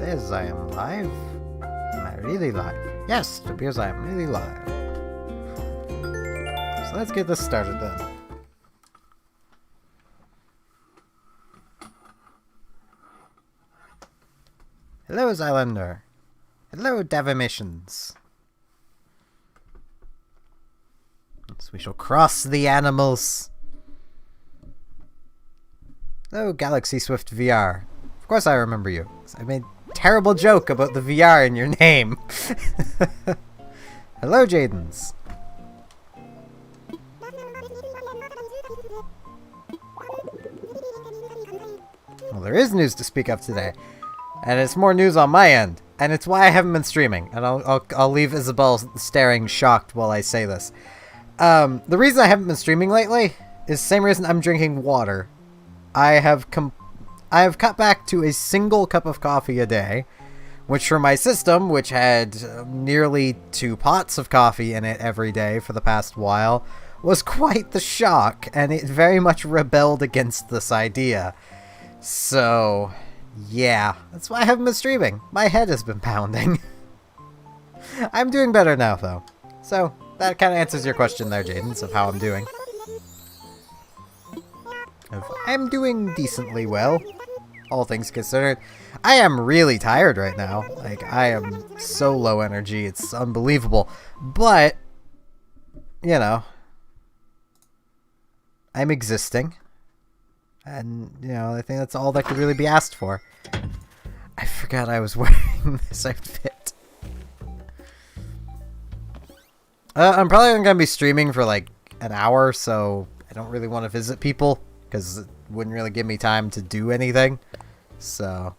says I am live. Am I really live? Yes, it appears I am really live. So let's get this started then. Hello, Zylander. Hello, Devimissions. So we shall cross the animals. Hello, Galaxy Swift VR. Of course I remember you. I made a terrible joke about the VR in your name. Hello, Jadens. Well, there is news to speak of today. And it's more news on my end. And it's why I haven't been streaming. And I'll leave Isabel staring shocked while I say this. The reason I haven't been streaming lately is the same reason I'm drinking water. I have cut back to a single cup of coffee a day, which for my system, which had nearly 2 pots of coffee in it every day for the past while, was quite the shock, and it very much rebelled against this idea. So, yeah, that's why I haven't been streaming. My head has been pounding. I'm doing better now, though. So, that kind of answers your question there, Jadens, of how I'm doing. I'm doing decently well, all things considered. I am really tired right now. Like, I am so low energy, it's unbelievable. But, you know, I'm existing. And, you know, I think that's all that could really be asked for. I forgot I was wearing this outfit. I'm probably going to be streaming for like an hour, so I don't really want to visit people, because it wouldn't really give me time to do anything. So.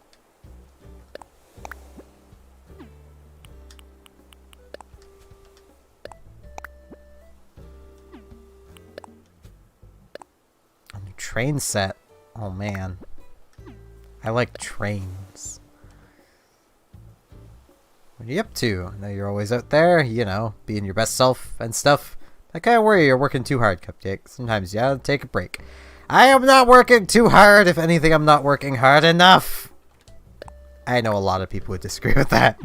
A new train set. Oh man. I like trains. What are you up to? I know you're always out there, you know, being your best self and stuff. I kind of worry you're working too hard, Cupcake. Sometimes you gotta take a break. I am not working too hard. If anything, I'm not working hard enough. I know a lot of people would disagree with that.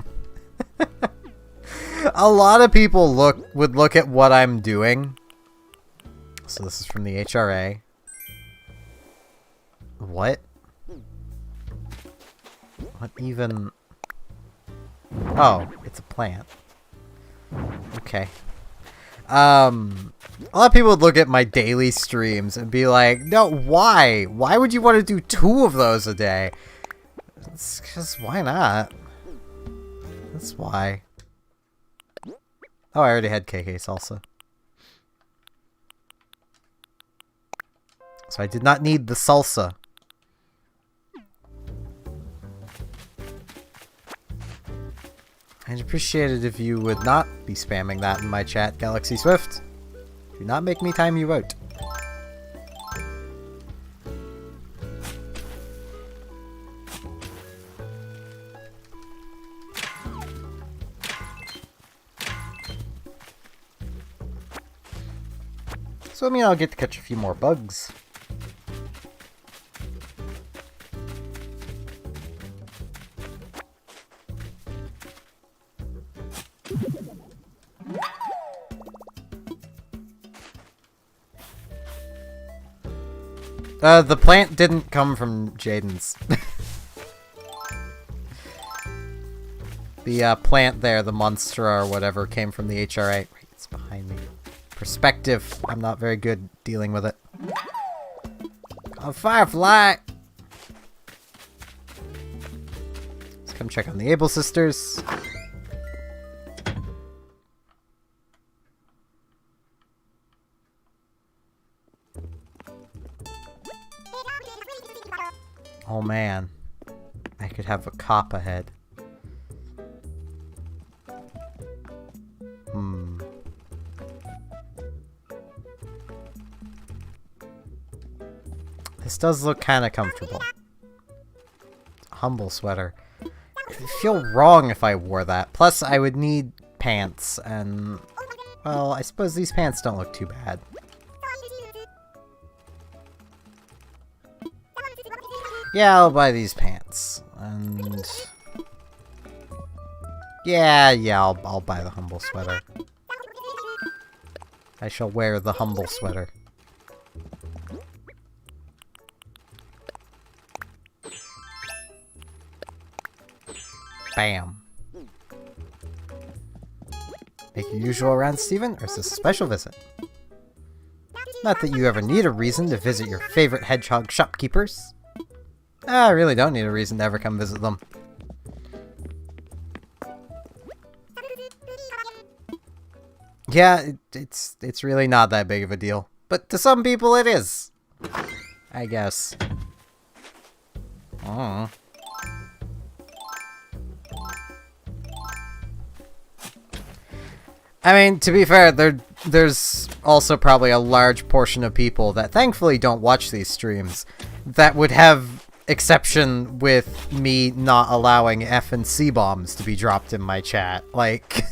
A lot of people would look at what I'm doing. So this is from the HRA. What? What even? Oh, it's a plant. Okay. A lot of people would look at my daily streams and be like, no, why? Why would you want to do 2 of those a day? It's just, why not? That's why. Oh, I already had KK salsa. So I did not need the salsa. I'd appreciate it if you would not be spamming that in my chat, Galaxy Swift. Do not make me time you out. So I mean, I'll get to catch a few more bugs. The plant didn't come from Jaden's. The plant there, the monster or whatever, came from the HRA. Right, it's behind me. Perspective. I'm not very good dealing with it. Oh, Firefly! Let's come check on the Able Sisters. Oh man, I could have a cop ahead. This does look kind of comfortable. It's a humble sweater. It'd feel wrong if I wore that. Plus, I would need pants, and well, I suppose these pants don't look too bad. Yeah, I'll buy these pants. And Yeah, I'll buy the humble sweater. I shall wear the humble sweater. Bam. Make your usual round, Steven, or is this a special visit? Not that you ever need a reason to visit your favorite hedgehog shopkeepers. I really don't need a reason to ever come visit them. Yeah, it's really not that big of a deal. But to some people it is. I guess. I mean, to be fair, there's also probably a large portion of people that thankfully don't watch these streams that would have exception with me not allowing F and C bombs to be dropped in my chat. Like...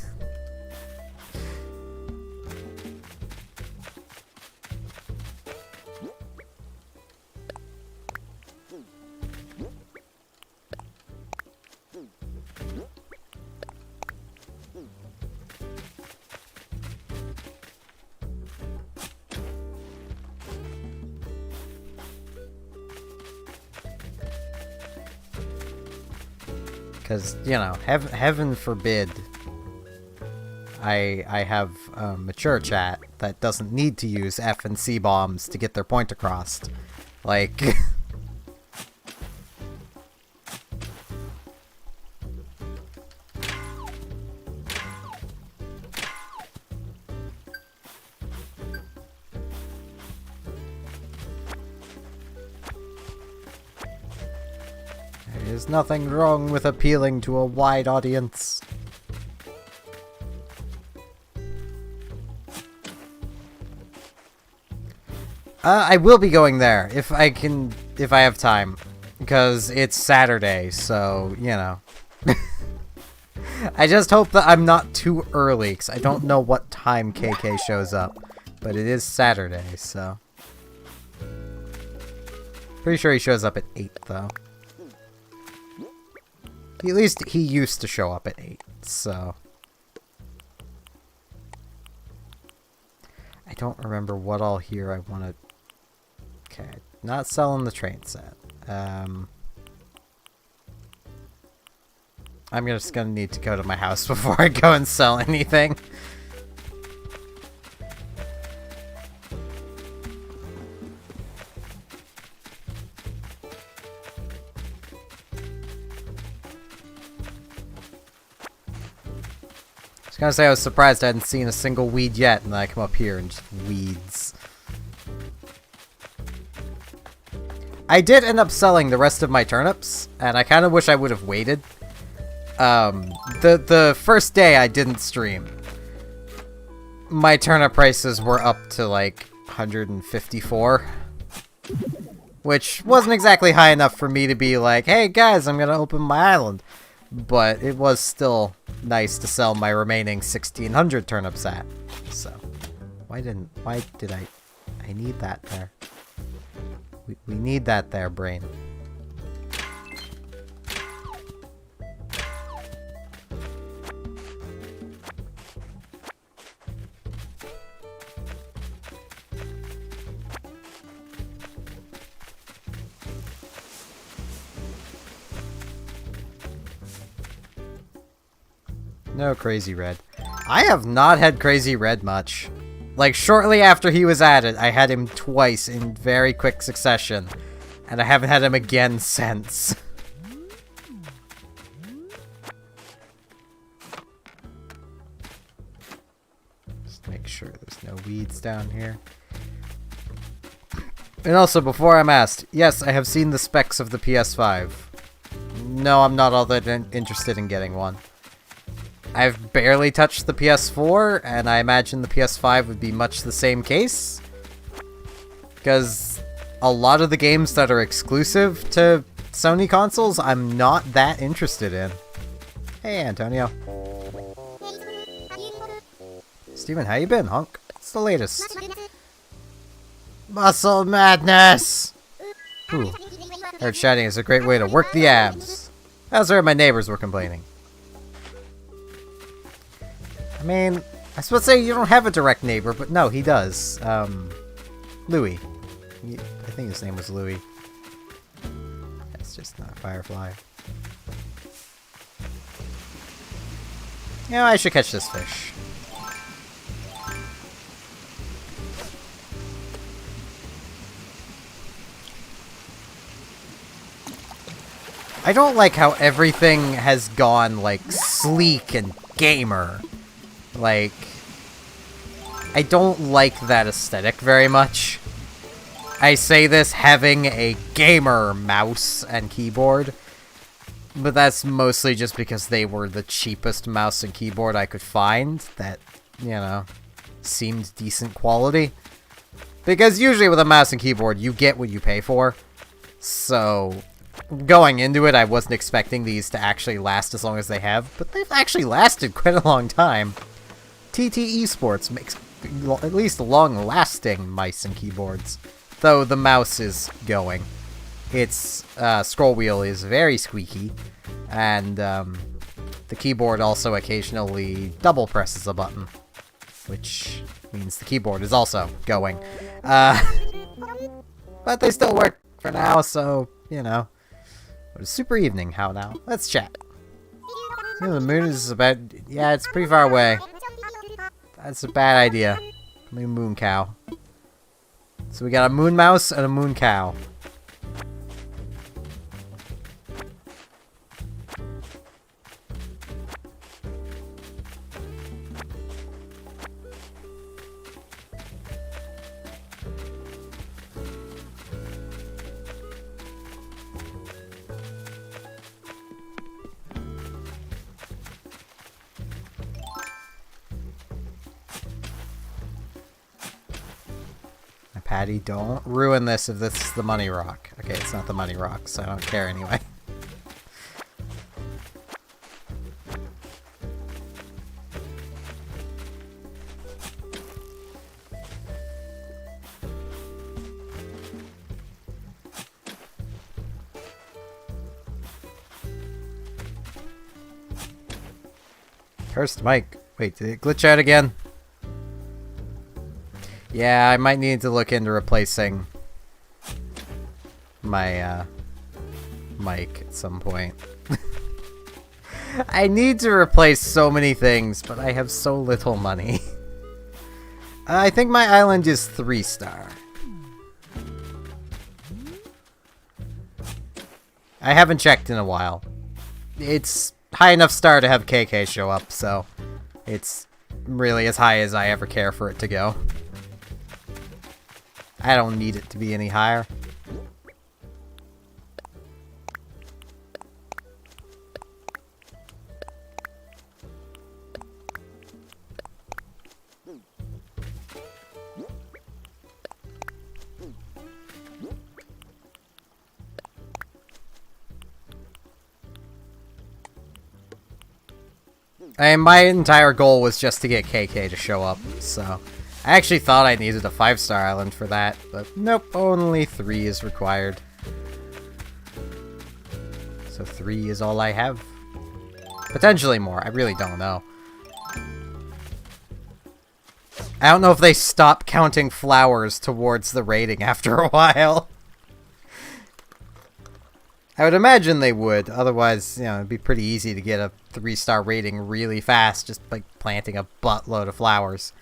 Because, you know, heaven forbid I have a mature chat that doesn't need to use F and C bombs to get their point across. Like... There's nothing wrong with appealing to a wide audience. I will be going there if I have time, because it's Saturday, so, you know. I just hope that I'm not too early, because I don't know what time KK shows up, but it is Saturday, so. Pretty sure he shows up at 8, though. At least he used to show up at 8, so... I don't remember what all here I want to... Okay, not selling the train set. I'm just gonna need to go to my house before I go and sell anything. I was gonna say I was surprised I hadn't seen a single weed yet, and then I come up here and just weeds. I did end up selling the rest of my turnips, and I kind of wish I would have waited. The first day I didn't stream, my turnip prices were up to like 154, which wasn't exactly high enough for me to be like, hey guys, I'm gonna open my island. But it was still nice to sell my remaining 1,600 turnips at. So, why did I need that there? We need that there, brain. No Crazy Red. I have not had Crazy Red much. Like, shortly after he was added, I had him twice in very quick succession. And I haven't had him again since. Just make sure there's no weeds down here. And also, before I'm asked, yes, I have seen the specs of the PS5. No, I'm not all that interested in getting one. I've barely touched the PS4, and I imagine the PS5 would be much the same case. Because a lot of the games that are exclusive to Sony consoles, I'm not that interested in. Hey, Antonio. Steven, how you been, hunk? What's the latest? Muscle madness! Ooh. Heard chatting is a great way to work the abs. As heard my neighbors were complaining. I mean, I suppose say you don't have a direct neighbor, but no, he does. Louis. I think his name was Louis. That's just not Firefly. Yeah, I should catch this fish. I don't like how everything has gone, like, sleek and gamer. Like, I don't like that aesthetic very much. I say this having a gamer mouse and keyboard, but that's mostly just because they were the cheapest mouse and keyboard I could find that, you know, seemed decent quality. Because usually with a mouse and keyboard, you get what you pay for. So, going into it, I wasn't expecting these to actually last as long as they have, but they've actually lasted quite a long time. TT Esports makes at least long-lasting mice and keyboards, though the mouse is going. Its scroll wheel is very squeaky, and the keyboard also occasionally double presses a button, which means the keyboard is also going. But they still work for now, so, you know. But it's super evening, how now? Let's chat. You know, the moon is about... Yeah, it's pretty far away. That's a bad idea. Moon cow. So we got a moon mouse and a moon cow. Patty, don't ruin this if this is the money rock. Okay, it's not the money rock, so I don't care anyway. Cursed Mike. Wait, did it glitch out again? Yeah, I might need to look into replacing my mic at some point. I need to replace so many things, but I have so little money. I think my island is 3-star. I haven't checked in a while. It's high enough star to have KK show up, so it's really as high as I ever care for it to go. I don't need it to be any higher. And my entire goal was just to get KK to show up, so... I actually thought I needed a 5-star island for that, but nope, only 3 is required. So 3 is all I have. Potentially more, I really don't know. I don't know if they stop counting flowers towards the rating after a while. I would imagine they would, otherwise, you know, it'd be pretty easy to get a 3-star rating really fast just by planting a buttload of flowers.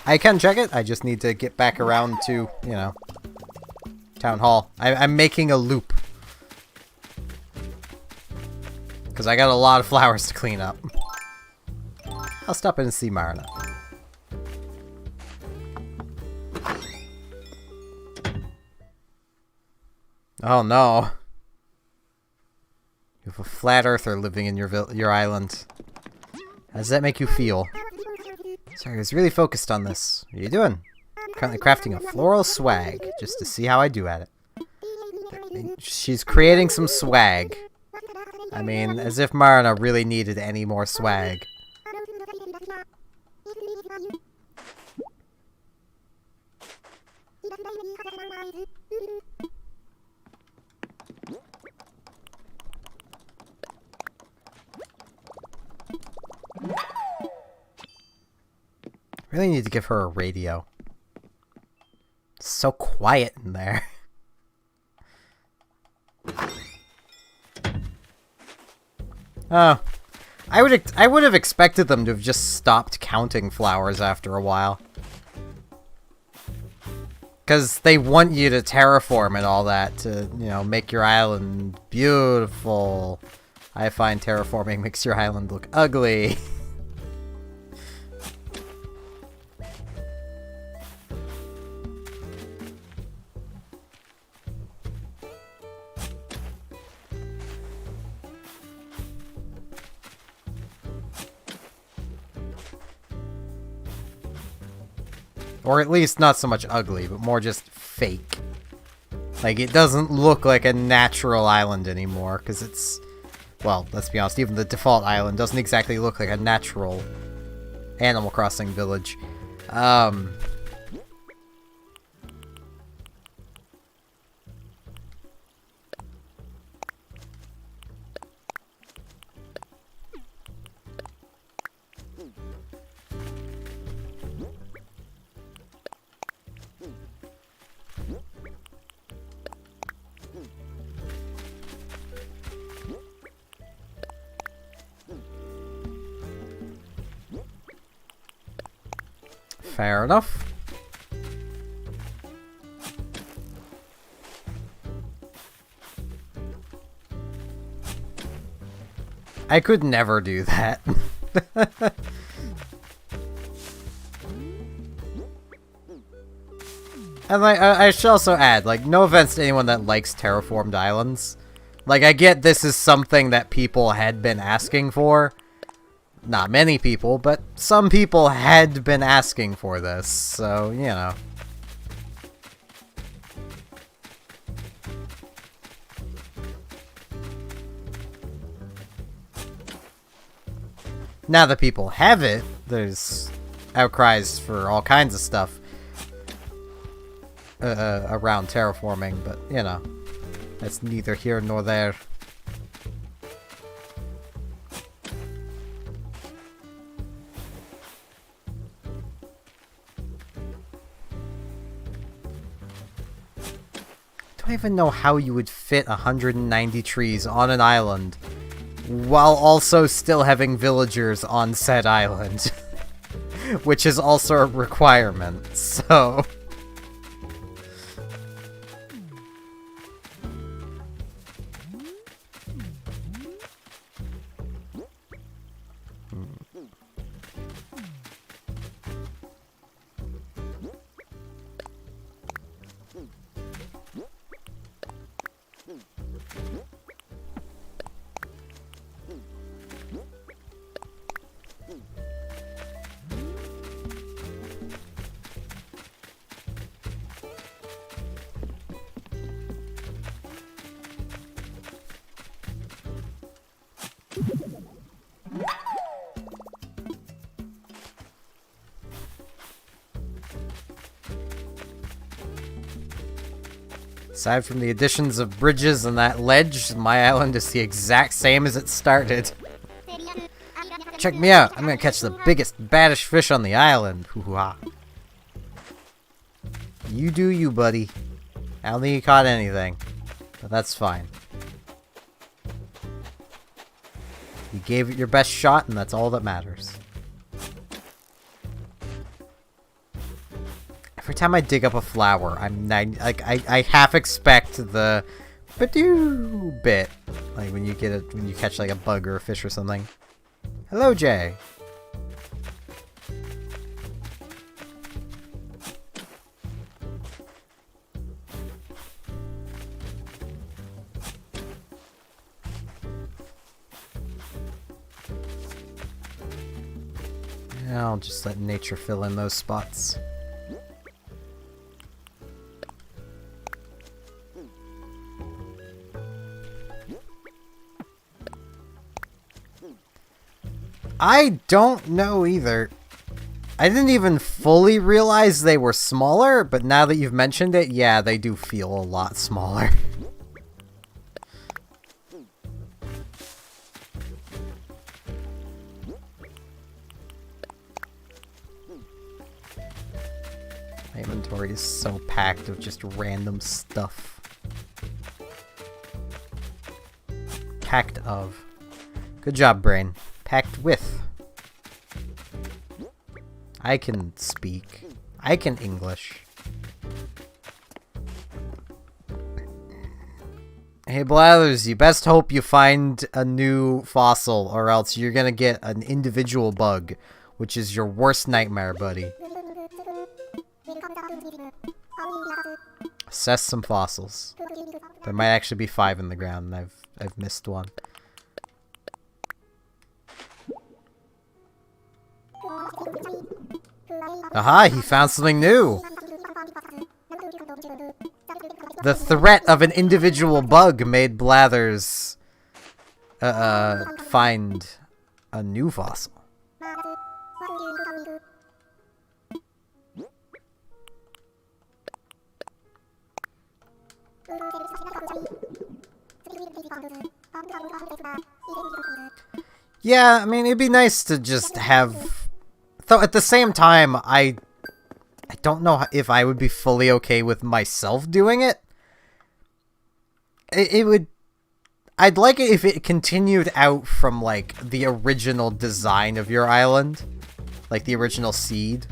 I can check it, I just need to get back around to, you know, Town Hall. I'm making a loop. Because I got a lot of flowers to clean up. I'll stop in and see Marna. Oh no. You have a flat earther living in your island. How does that make you feel? Sorry, I was really focused on this. What are you doing? Currently crafting a floral swag, just to see how I do at it. She's creating some swag. I mean, as if Marna really needed any more swag. Really need to give her a radio. It's so quiet in there. Oh. I would have expected them to have just stopped counting flowers after a while. Because they want you to terraform and all that to, you know, make your island beautiful. I find terraforming makes your island look ugly. Or at least not so much ugly, but more just fake. Like, it doesn't look like a natural island anymore, because it's... Well, let's be honest, even the default island doesn't exactly look like a natural Animal Crossing village. Fair enough. I could never do that. And I should also add, like, no offense to anyone that likes terraformed islands. Like, I get this is something that people had been asking for. Not many people, but some people had been asking for this, so, you know. Now that people have it, there's outcries for all kinds of stuff around terraforming, but, you know, that's neither here nor there. I don't even know how you would fit 190 trees on an island while also still having villagers on said island. Which is also a requirement, so... Aside from the additions of bridges and that ledge, my island is the exact same as it started. Check me out, I'm gonna catch the biggest, baddest fish on the island. Hoo-ha. You do you, buddy. I don't think you caught anything, but that's fine. You gave it your best shot, and that's all that matters. Every time I dig up a flower, I half expect the ba-doo bit, like when you catch like a bug or a fish or something. Hello, Jay. Yeah, I'll just let nature fill in those spots. I don't know either. I didn't even fully realize they were smaller, but now that you've mentioned it, yeah, they do feel a lot smaller. My inventory is so packed with just random stuff. Packed of. Good job, brain. Packed with. I can speak. I can English. Hey Blathers, you best hope you find a new fossil, or else you're gonna get an individual bug, which is your worst nightmare, buddy. Assess some fossils. There might actually be 5 in the ground, and I've missed one. Aha, he found something new! The threat of an individual bug made Blathers find a new fossil. Yeah, I mean, it'd be nice to just have... Though at the same time, I don't know if I would be fully okay with myself doing it. It would... I'd like it if it continued out from, like, the original design of your island. Like, the original seed.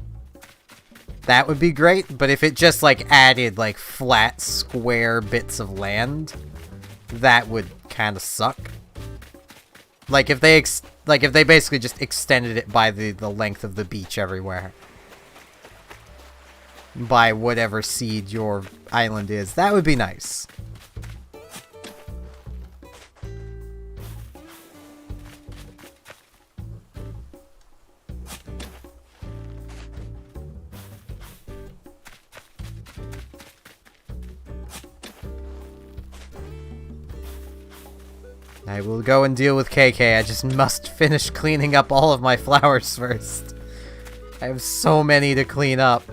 That would be great, but if it just, like, added, like, flat, square bits of land, that would kind of suck. Like, if they basically just extended it by the length of the beach everywhere. By whatever seed your island is, that would be nice. I will go and deal with KK. I just must finish cleaning up all of my flowers first. I have so many to clean up.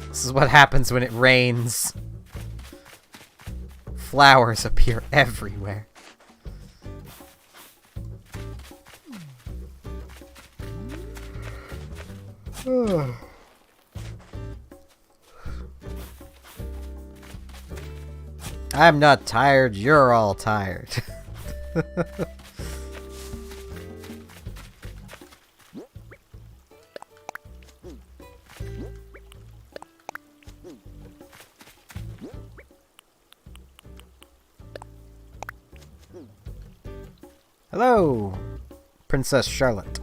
This is what happens when it rains. Flowers appear everywhere. I'm not tired, you're all tired. Hello, Princess Charlotte.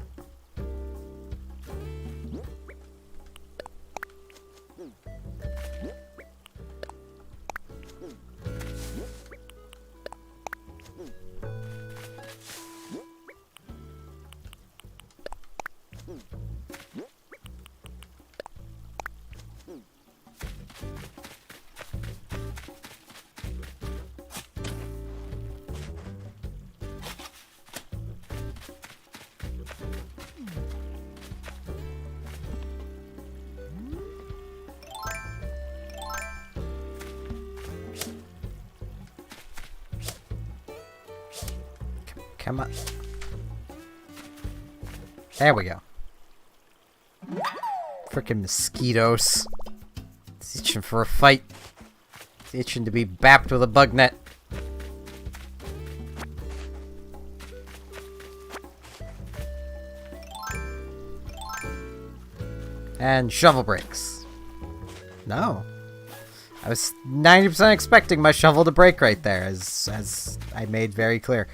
Come on. There we go. Frickin' mosquitoes. It's itching for a fight. It's itching to be bapped with a bug net. And shovel breaks. No. I was 90% expecting my shovel to break right there, as I made very clear.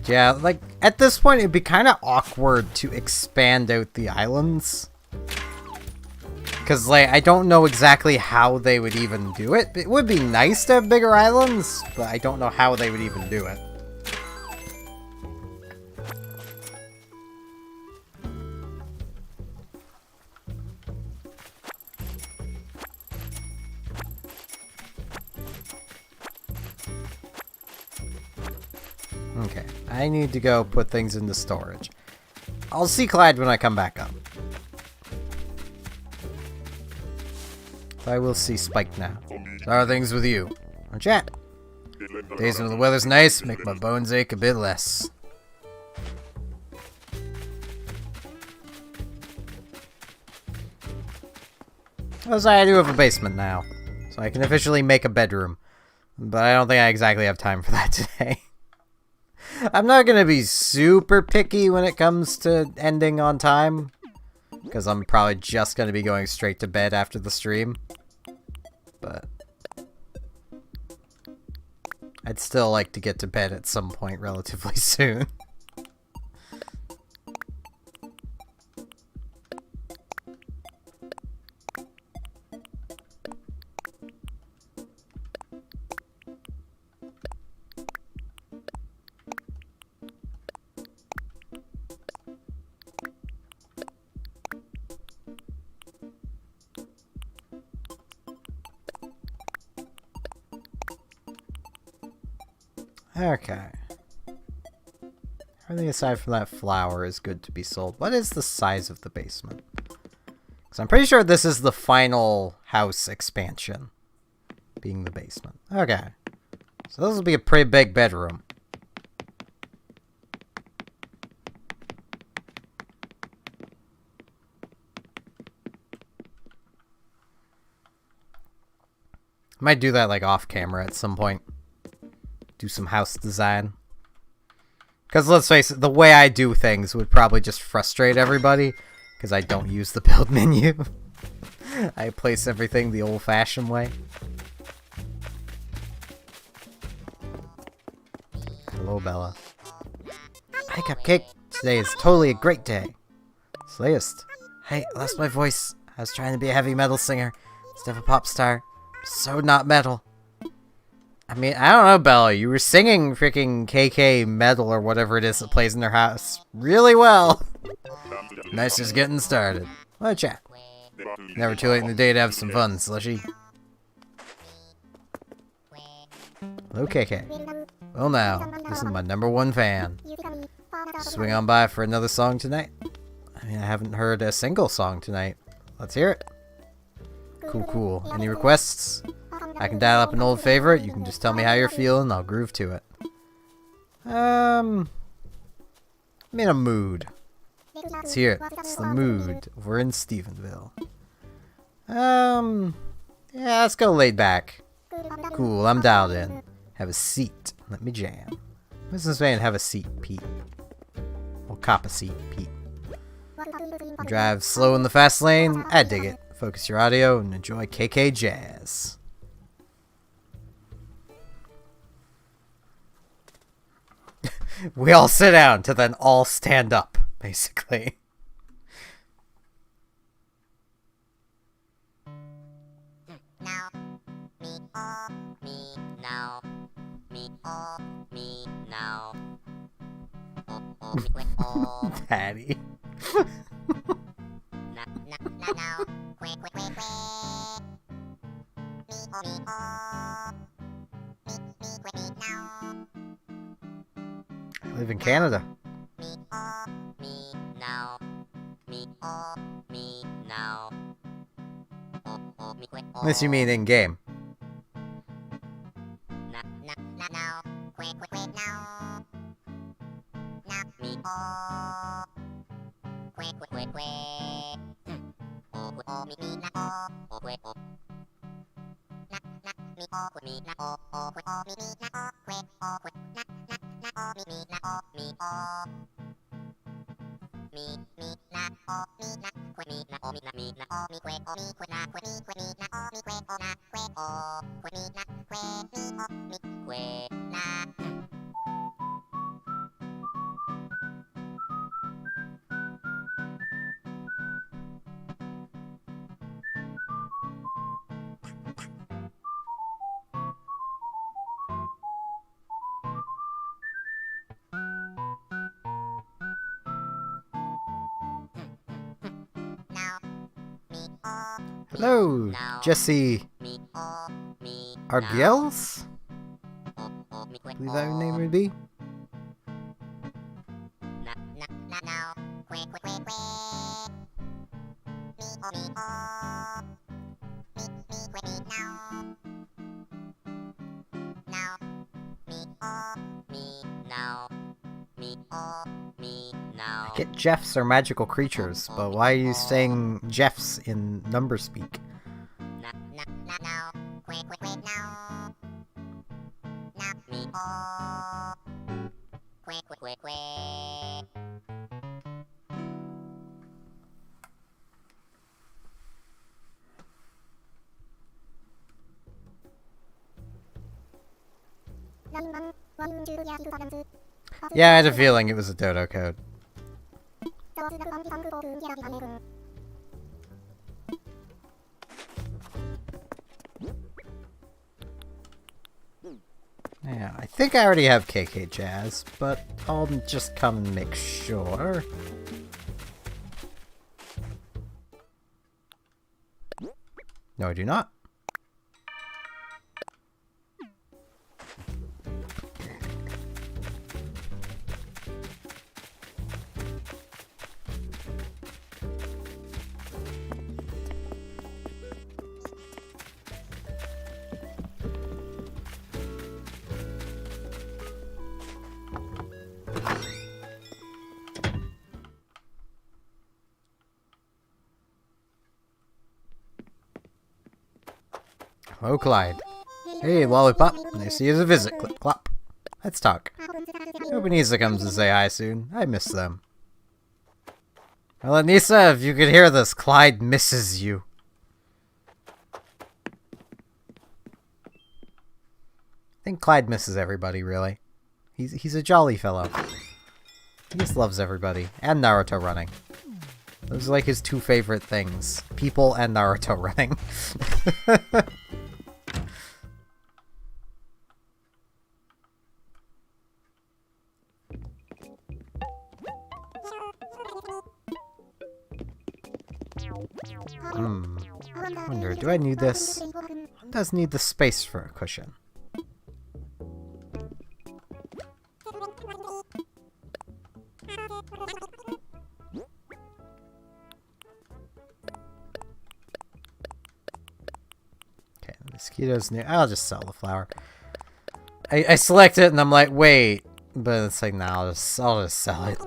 Yeah, like, at this point, it'd be kind of awkward to expand out the islands. Because, like, I don't know exactly how they would even do it. It would be nice to have bigger islands, but I don't know how they would even do it. Okay, I need to go put things into storage. I'll see Clyde when I come back up. I will see Spike now. So how are things with you? Or chat? Days when the weather's nice make my bones ache a bit less. Also, I do have a basement now, so I can officially make a bedroom. But I don't think I exactly have time for that today. I'm not gonna be super picky when it comes to ending on time, because I'm probably just gonna be going straight to bed after the stream. But I'd still like to get to bed at some point relatively soon. Okay. Everything aside from that flower is good to be sold. What is the size of the basement? Because I'm pretty sure this is the final house expansion, being the basement. Okay. So this will be a pretty big bedroom. Might do that like off camera at some point. Do some house design. Because let's face it, the way I do things would probably just frustrate everybody. Because I don't use the build menu. I place everything the old-fashioned way. Hello, Bella. Hi, Cupcake. Today is totally a great day. Slayist. Hey, I lost my voice. I was trying to be a heavy metal singer instead of a pop star. So not metal. I mean, I don't know, Bella. You were singing freaking KK metal or whatever it is that plays in their house really well. Nice just getting started. What chat? Never too late in the day to have some fun, Slushy. Hello, KK. Well now, this is my #1 fan. Swing on by for another song tonight? I mean, I haven't heard a single song tonight. Let's hear it. Cool, cool. Any requests? I can dial up an old favorite. You can just tell me how you're feeling. I'll groove to it. I'm in a mood. Let's hear it. It's the mood. We're in Stephenville. Yeah, let's go laid back. Cool, I'm dialed in. Have a seat. Let me jam. What's this saying? Have a seat, Pete. Well, cop a seat, Pete. Drive slow in the fast lane. I dig it. Focus your audio and enjoy KK Jazz. We all sit down to then all stand up, basically. Now, me, oh, me, now. Me, oh, me, now. Oh, oh, me, quick, oh. Patty. Now. Quick, quick, quick, quick. Me, oh. Me, quick, me, now. I live in Canada. Me, oh, me, now. Me, oh, me, now. Oh, oh, me, quick, oh. Unless you mean in game. Now. Quick, quick, quick, now. Now, me, oh. Quick, quick, quick, quick. Oh, me, now, oh, quick, oh. Me, oh, quick, me, now, oh, quick, oh, me, now, quick, oh, quick, oh, me, now, me, oh. Me, now, oh, me, now, quick, me, now, oh, me, now, me, now, oh, me, quick, oh, me, quick, now, quick, me, now, oh, me, quick, oh, now, quick, oh, quick, me, now, quick, me, oh, me, quick, now. Hello, Jesse Me, oh, me, Argiels? me, I believe that your name would be. now, quick, quick, quick, quick. Me, oh, quick, me, now. Now, me, oh, me, now. Me, oh, me, now. I get Jeffs are magical creatures, but why are you saying Jeffs in number speak? Now, quick, quick, quick, now. Now, me, oh, quick, quick, quick, quick. Yeah, I had a feeling it was a dodo code. Yeah, I think I already have KK Jazz, but I'll just come and make sure. No, I do not. Hello, Clyde. Hey, Lollipop. Nice to see you as a visit. Clip clop. Let's talk. Hope Nisa comes to say hi soon. I miss them. Well, Nisa, if you could hear this, Clyde misses you. I think Clyde misses everybody, really. He's a jolly fellow. He just loves everybody. And Naruto running. Those are like his two favorite things. People and Naruto running. Wonder, do I need this? One does need the space for a cushion. Okay, the mosquitoes near. I'll just sell the flower. I select it and I'm like, wait, but it's like, nah, I'll just sell it.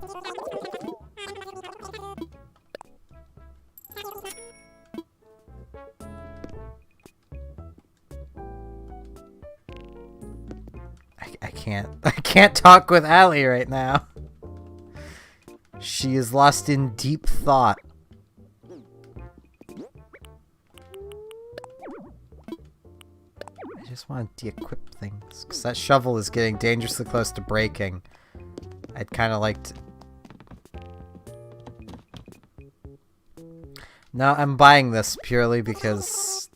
I can't talk with Allie right now. She is lost in deep thought. I just want to de-equip things, because that shovel is getting dangerously close to breaking. I'd kind of like to... No, I'm buying this purely because...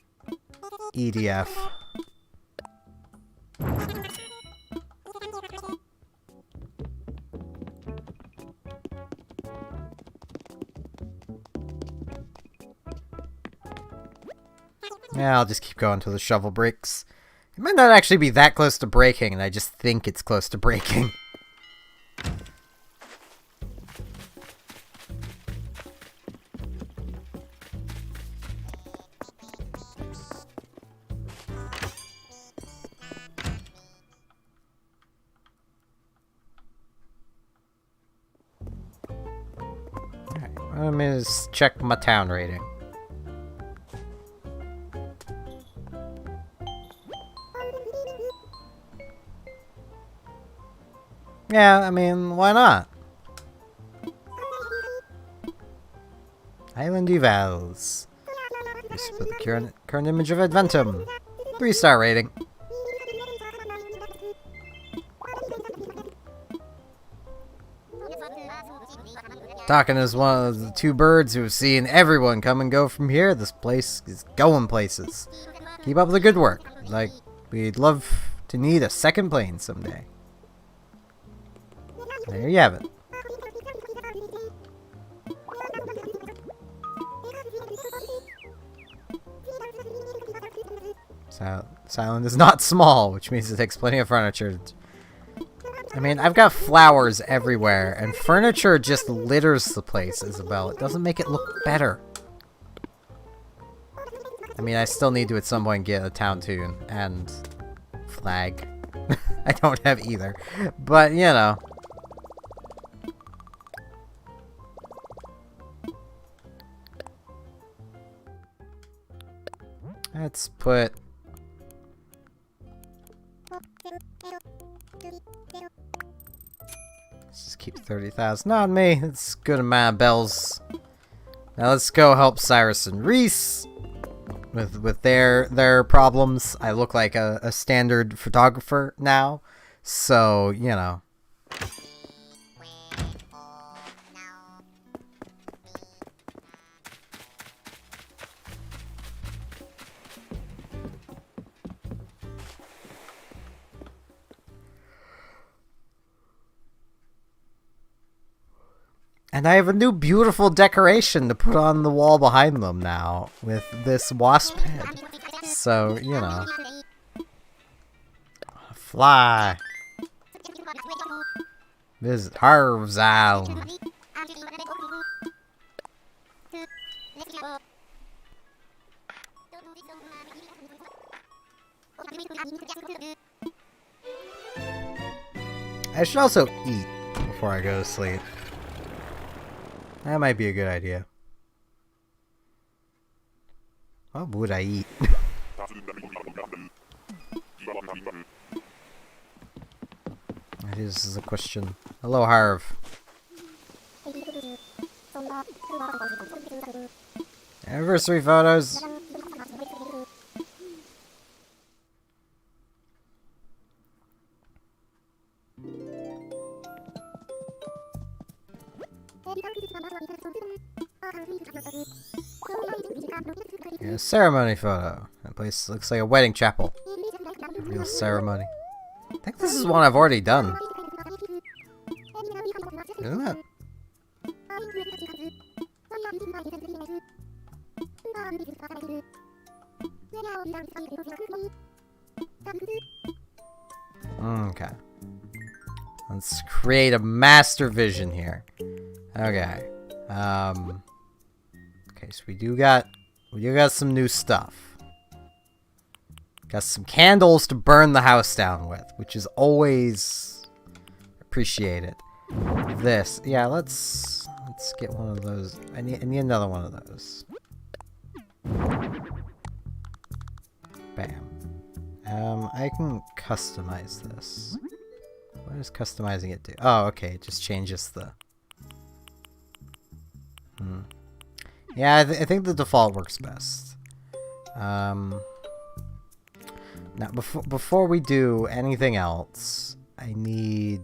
EDF. Yeah, I'll just keep going until the shovel breaks. It might not actually be that close to breaking, and I just think it's close to breaking. Alright, let me just check my town rating. Yeah, I mean, why not? Island Evals. This is the current image of Adventum. 3-star rating. Talking as one of the two birds who have seen everyone come and go from here, this place is going places. Keep up the good work. Like, we'd love to need a second plane someday. There you have it. This island is not small, which means it takes plenty of furniture. I mean, I've got flowers everywhere, and furniture just litters the place, Isabelle. It doesn't make it look better. I mean, I still need to at some point get a town tune and flag. I don't have either, but you know. Let's put... Let's just keep 30,000 on me. That's a good amount of bells. Now let's go help Cyrus and Reese with their problems. I look like a standard photographer now, so you know. And I have a new beautiful decoration to put on the wall behind them now with this wasp head. So, you know. Fly. Visit Harv's Island. I should also eat before I go to sleep. That might be a good idea. What would I eat? That is the question. Hello, Harv. Anniversary photos. Yeah, ceremony photo. That place looks like a wedding chapel. A real ceremony. I think this is one I've already done. Isn't it? Okay. Let's create a master vision here. Okay. Okay, so we do got some new stuff. Got some candles to burn the house down with, which is always appreciated. This, yeah, let's get one of those. I need another one of those. Bam. I can customize this. What does customizing it do? Oh, okay, it just changes the... Yeah, I think the default works best. Now, before we do anything else, I need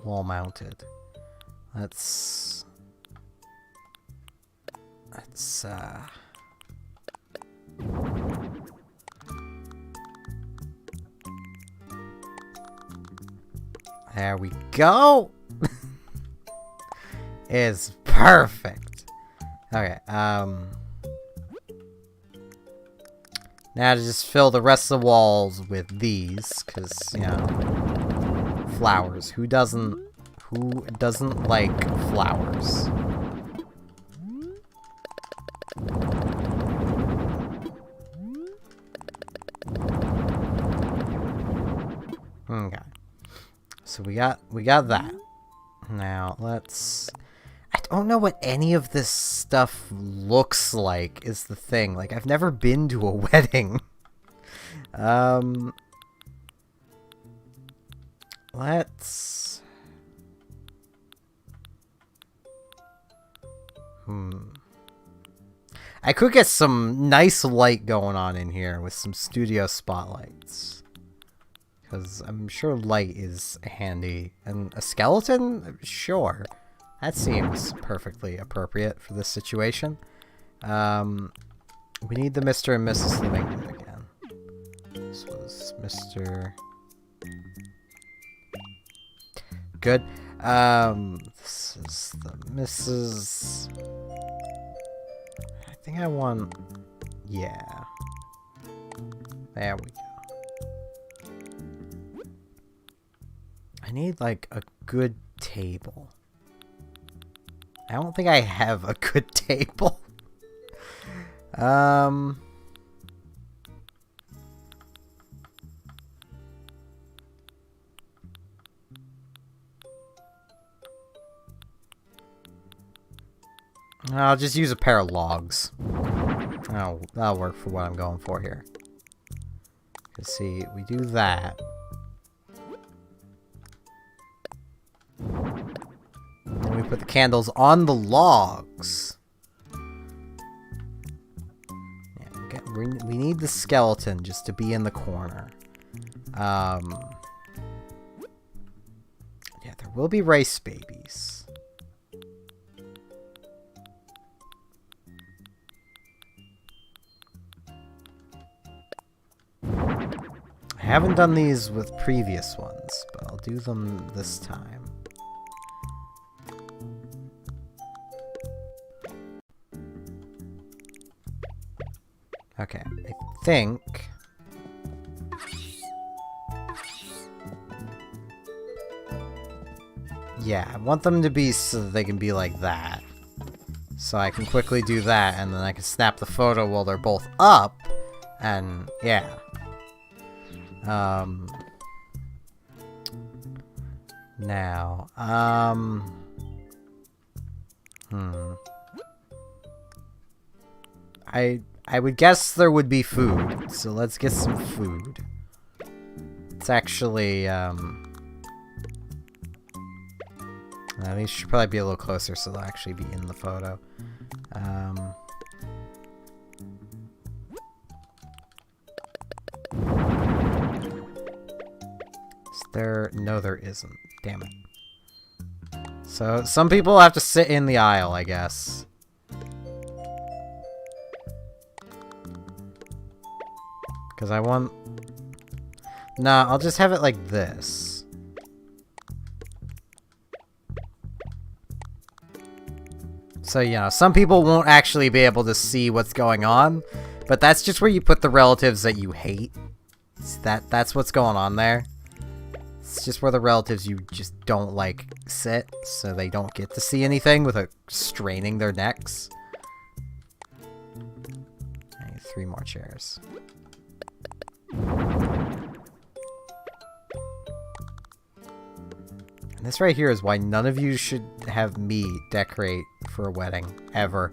wall mounted. Let's there we go. Is perfect. Okay, now to just fill the rest of the walls with these, because, you know, flowers. Who doesn't like flowers? Okay. So we got that. Now let's... I don't know what any of this stuff looks like is the thing. Like, I've never been to a wedding. Let's... I could get some nice light going on in here with some studio spotlights. Because I'm sure light is handy. And a skeleton? Sure. That seems perfectly appropriate for this situation. We need the Mr. and Mrs. Flamingo again. This was Mr. Good. This is the Mrs. I think I want... Yeah. There we go. I need, like, a good table. I don't think I have a good table. I'll just use a pair of logs. That'll work for what I'm going for here. Let's see, we do that. And we put the candles on the logs. Yeah, we need the skeleton just to be in the corner. Yeah, there will be rice babies. I haven't done these with previous ones, but I'll do them this time. Okay, I think... Yeah, I want them to be so that they can be like that. So I can quickly do that, and then I can snap the photo while they're both up, and yeah. Now, I would guess there would be food, so let's get some food. It's actually, these should probably be a little closer so they'll actually be in the photo. Is there? No, there isn't. Damn it. So, some people have to sit in the aisle, I guess. Because I want... Nah, I'll just have it like this. So, you know, some people won't actually be able to see what's going on, but that's just where you put the relatives that you hate. That's what's going on there. It's just where the relatives you just don't like sit, so they don't get to see anything without straining their necks. I need 3 more chairs. And this right here is why none of you should have me decorate for a wedding, ever.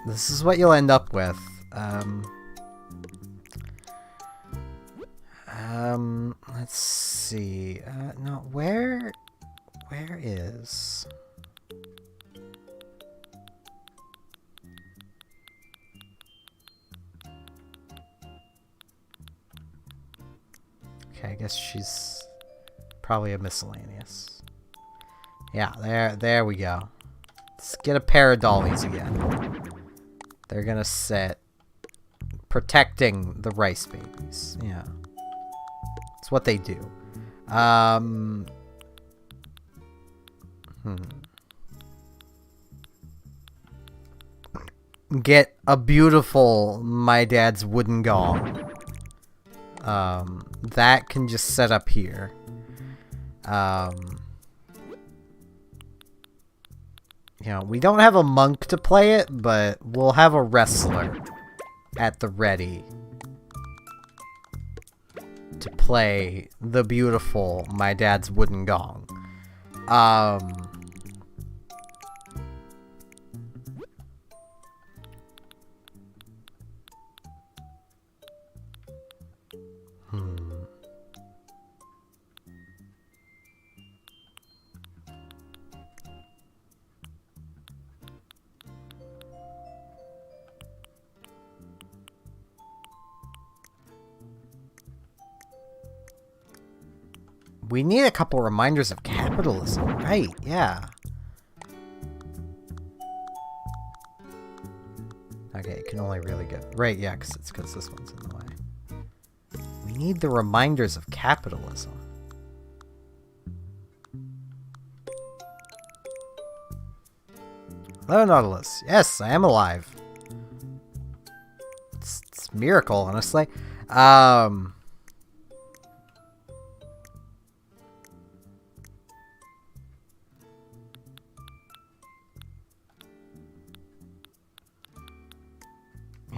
This is what you'll end up with. Let's see. No, where is... Okay, I guess she's probably a miscellaneous. Yeah, there we go. Let's get a pair of dollies again. They're gonna sit protecting the rice babies. Yeah. It's what they do. Get a beautiful My Dad's Wooden Gong. That can just set up here. You know, we don't have a monk to play it, but we'll have a wrestler at the ready to play the beautiful My Dad's Wooden Gong. We need a couple reminders of capitalism. Right, yeah. Okay, it can only really get... Right, yeah, because this one's in the way. We need the reminders of capitalism. Hello, Nautilus. Yes, I am alive. It's a miracle, honestly. You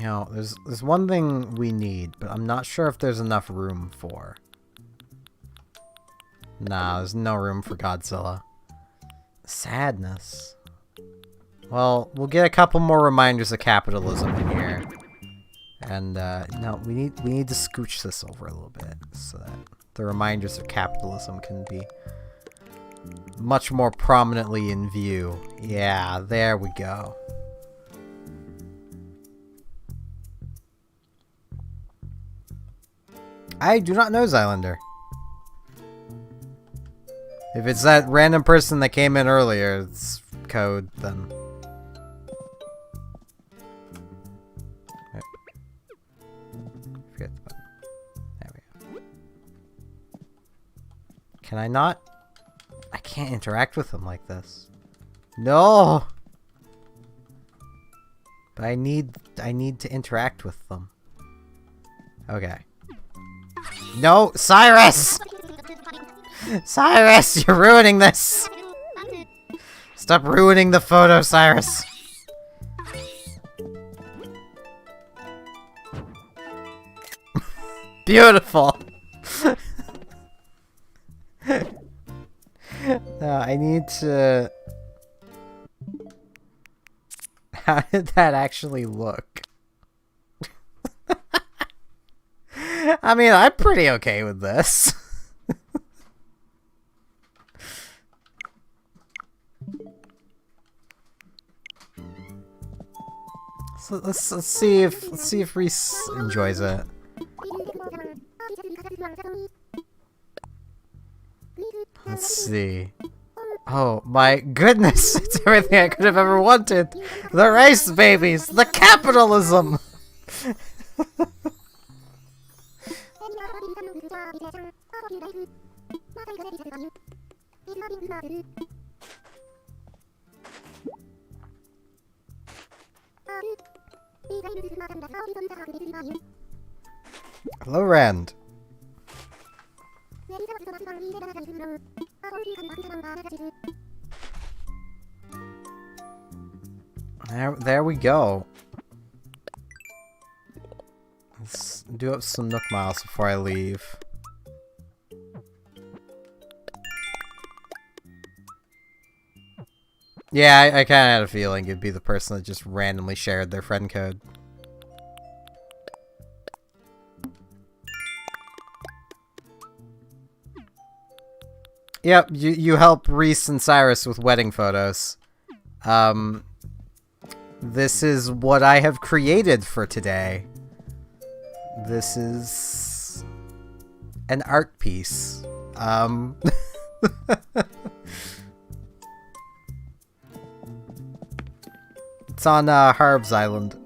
know, there's one thing we need, but I'm not sure if there's enough room for. Nah, there's no room for Godzilla. Sadness. Well, we'll get a couple more reminders of capitalism in here. And, no, we need to scooch this over a little bit so that the reminders of capitalism can be much more prominently in view. Yeah, there we go. I do not know Zylander. If it's that random person that came in earlier, it's code, then... Forget the button. There we go. Can I not? I can't interact with them like this. No! But I need to interact with them. Okay. No, Cyrus! Cyrus, you're ruining this! Stop ruining the photo, Cyrus! Beautiful! No, I need to... How did that actually look? I mean, I'm pretty okay with this. So let's see if Reese enjoys it. Let's see. Oh my goodness! It's everything I could have ever wanted. The race babies, the capitalism. Hello, Rand. There we go. Let's do up some Nook Miles before I leave. Yeah, I kind of had a feeling it'd be the person that just randomly shared their friend code. Yep, you help Reese and Cyrus with wedding photos. This is what I have created for today. This is an art piece. It's on Harb's Island.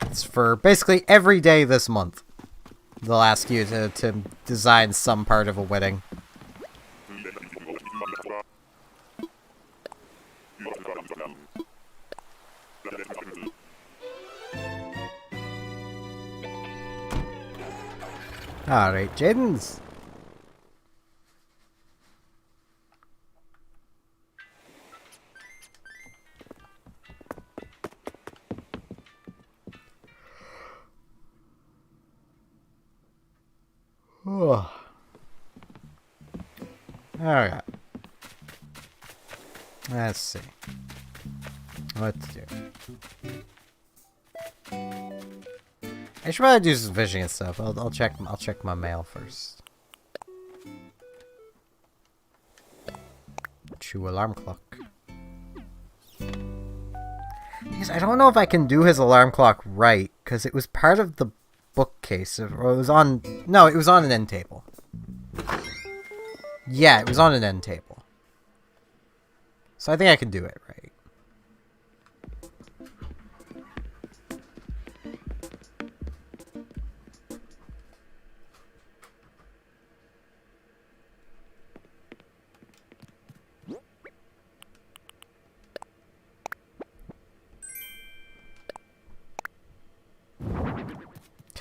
It's for basically every day this month. They'll ask you to design some part of a wedding. Alright, Jaden's. Alright. Let's see. What to do. I should probably do some fishing and stuff. I'll check my mail first. Chew alarm clock. Because I don't know if I can do his alarm clock right, because it was part of the bookcase, or it was on... No, it was on an end table. Yeah, it was on an end table. So I think I can do it right.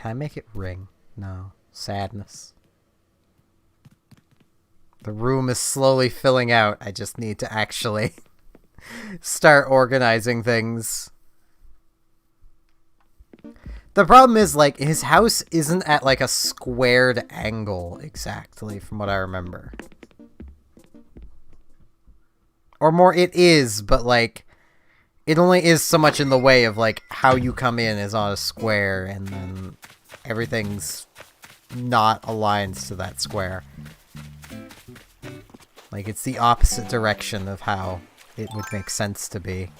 Can I make it ring? No. Sadness. The room is slowly filling out. I just need to actually start organizing things. The problem is, like, his house isn't at, like, a squared angle exactly, from what I remember. Or more, it is, but, like, it only is so much in the way of, like, how you come in is on a square, and then everything's not aligned to that square. Like, it's the opposite direction of how it would make sense to be.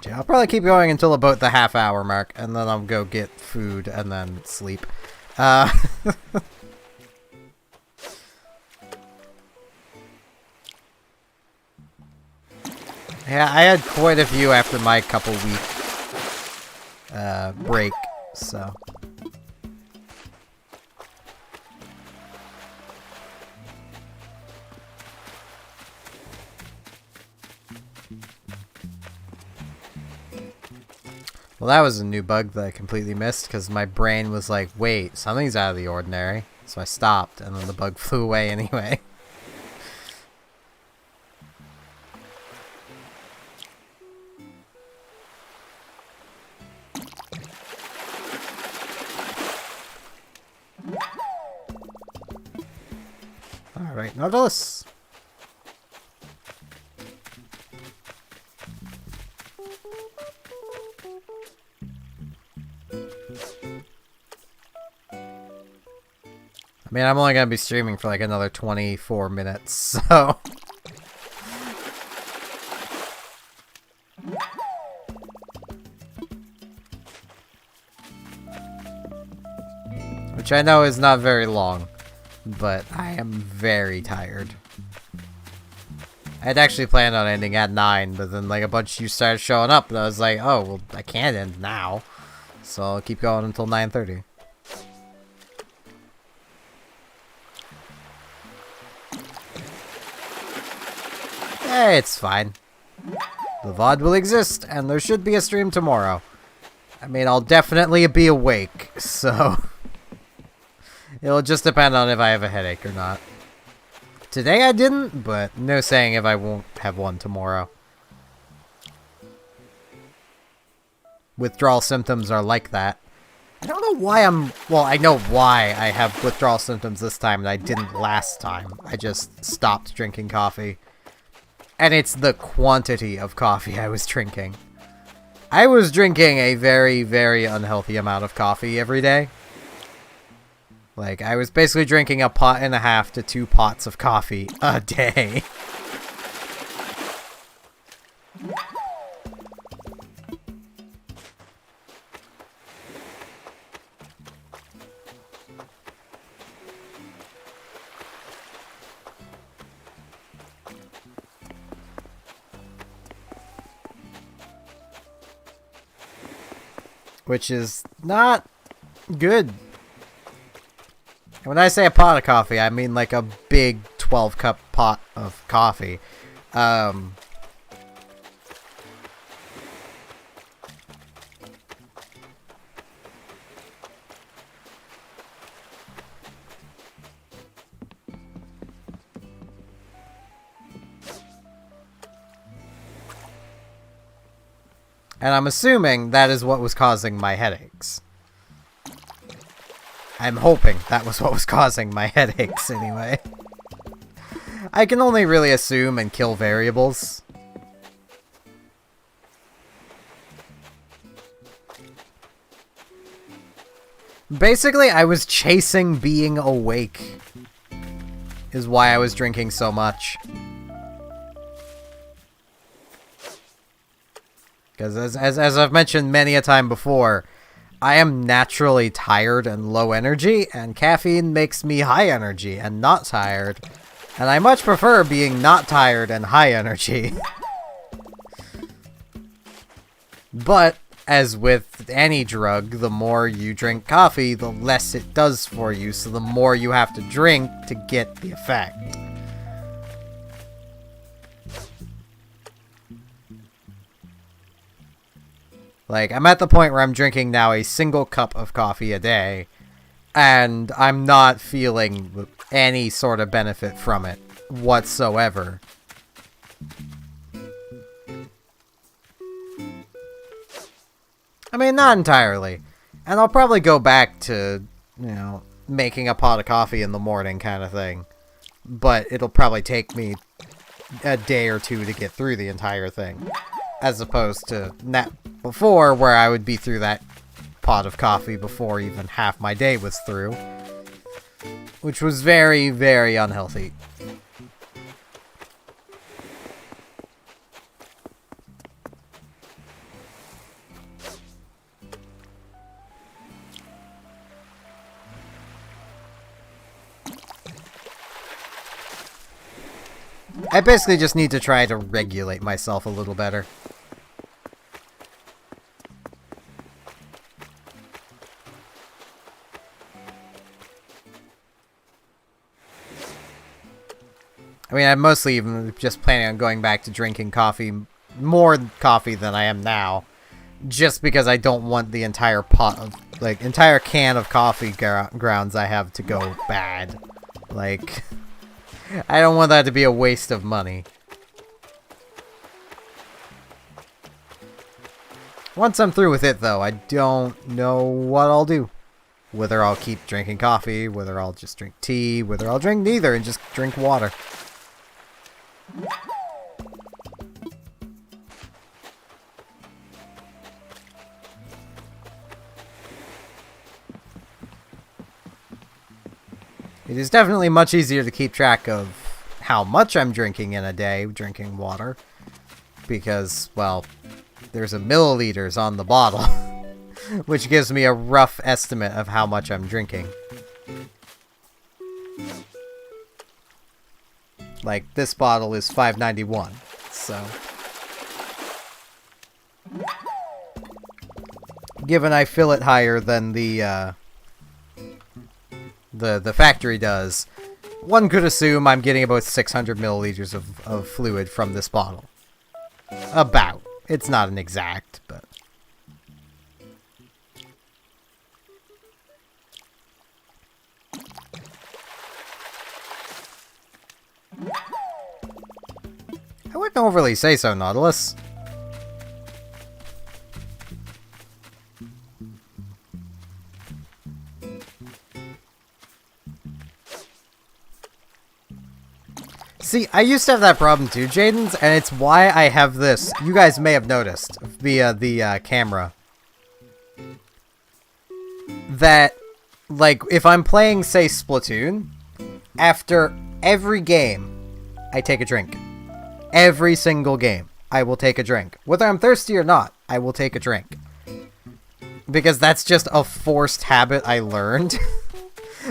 Yeah, I'll probably keep going until about the half-hour mark, and then I'll go get food and then sleep. Yeah, I had quite a few after my couple week break, so. Well, that was a new bug that I completely missed because my brain was like, wait, something's out of the ordinary. So I stopped, and then the bug flew away anyway. Alright, Nautilus. I mean, I'm only going to be streaming for like another 24 minutes, so. Which I know is not very long, but I am very tired. I had actually planned on ending at 9, but then like a bunch of you started showing up, and I was like, oh, well, I can't end now. So I'll keep going until 9:30. It's fine. The VOD will exist, and there should be a stream tomorrow. I mean, I'll definitely be awake, so. It'll just depend on if I have a headache or not. Today I didn't, but no saying if I won't have one tomorrow. Withdrawal symptoms are like that. I don't know why well, I know why I have withdrawal symptoms this time and I didn't last time. I just stopped drinking coffee. And it's the quantity of coffee I was drinking. I was drinking a very, very unhealthy amount of coffee every day. Like, I was basically drinking 1.5 pots to 2 pots of coffee a day. Which is not good. And when I say a pot of coffee, I mean like a big 12-cup pot of coffee. And I'm assuming that is what was causing my headaches. I'm hoping that was what was causing my headaches, anyway. I can only really assume and kill variables. Basically, I was chasing being awake. Is why I was drinking so much. Because as I've mentioned many a time before, I am naturally tired and low energy, and caffeine makes me high energy and not tired. And I much prefer being not tired and high energy. But as with any drug, the more you drink coffee, the less it does for you, so the more you have to drink to get the effect. Like, I'm at the point where I'm drinking now a single cup of coffee a day, and I'm not feeling any sort of benefit from it whatsoever. I mean, not entirely. And I'll probably go back to, you know, making a pot of coffee in the morning kind of thing. But it'll probably take me a day or two to get through the entire thing. As opposed to before, where I would be through that pot of coffee before even half my day was through. Which was very, very unhealthy. I basically just need to try to regulate myself a little better. I mean, I'm mostly even just planning on going back to drinking coffee, more coffee than I am now, just because I don't want the entire pot of, like, entire can of coffee grounds I have to go bad. Like, I don't want that to be a waste of money. Once I'm through with it, though, I don't know what I'll do. Whether I'll keep drinking coffee, whether I'll just drink tea, whether I'll drink neither and just drink water. It is definitely much easier to keep track of how much I'm drinking in a day, drinking water. Because, well, there's a milliliters on the bottle. Which gives me a rough estimate of how much I'm drinking. Like, this bottle is $5.91, so... Given I fill it higher than the factory does, one could assume I'm getting about 600 milliliters of fluid from this bottle. About. It's not an exact, but... I wouldn't overly say so, Nautilus. See, I used to have that problem too, Jaden's, and it's why I have this. You guys may have noticed via the camera. That, like, if I'm playing, say, Splatoon, after every game, I take a drink. Every single game, I will take a drink. Whether I'm thirsty or not, I will take a drink. Because that's just a forced habit I learned.